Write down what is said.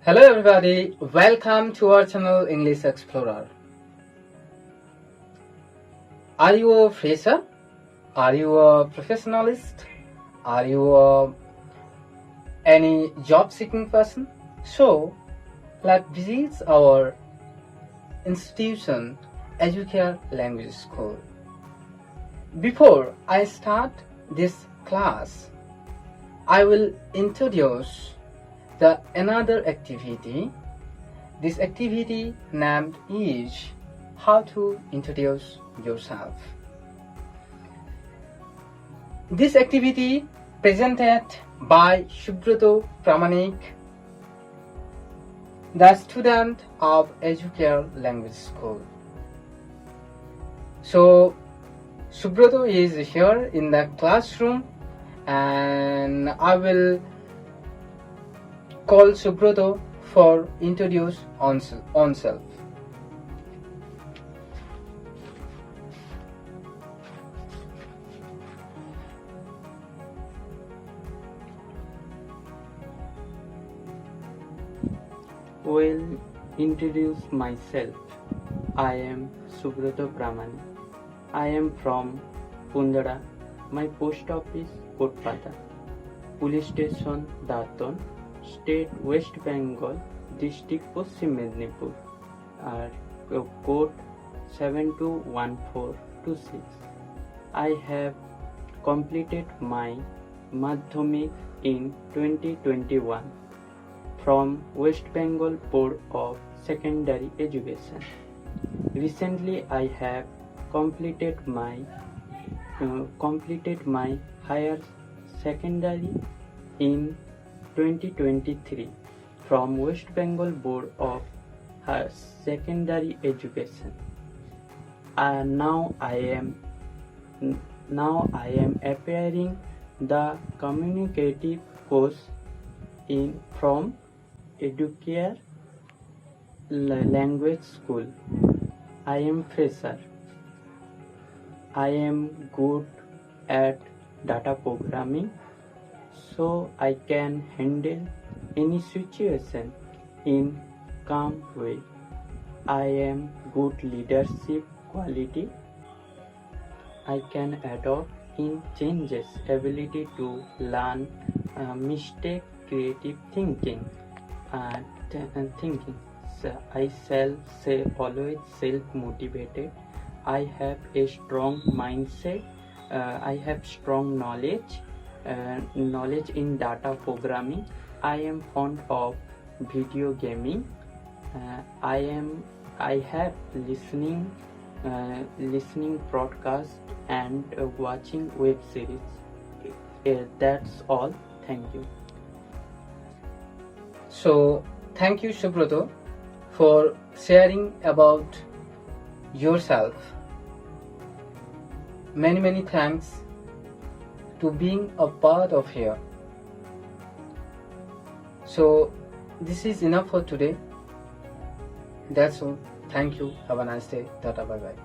Hello everybody, welcome to our channel English Explorer. Are you a fresher? Are you a professionalist? Are you any job seeking person? So, let's visit our institution Educare Language School. Before I start this class, I will introduce the another activity. This activity named is how to introduce yourself. This activity presented by Subroto Pramanik, the student of Educare Language School. So Subroto is here in the classroom and I will call Subroto for introduce oneself. Will introduce myself. I am Subroto Pramani. I am from Pundara. My post office Kotpata. Police station Daton. State West Bengal. District Paschim Mednipur. Code 721426. I have completed my Madhyamik in 2021 from West Bengal Board of Secondary Education. Recently, I have completed my higher secondary in 2023 from West Bengal Board of Secondary Education. Now I am appearing the communicative course from Educare Language School. I am fresher. I am good at data programming, so I can handle any situation in calm way. I am good leadership quality. I can adopt in changes, ability to learn, mistake, creative thinking. So I shall say always self-motivated. I have a strong mindset. I have strong knowledge in data programming. I am fond of video gaming. I have listening broadcast and watching web series. That's all. Thank you. So thank you Subroto for sharing about yourself. Many thanks to being a part of here. So this is enough for today. That's all. Thank you. Have a nice day. Tata, bye bye.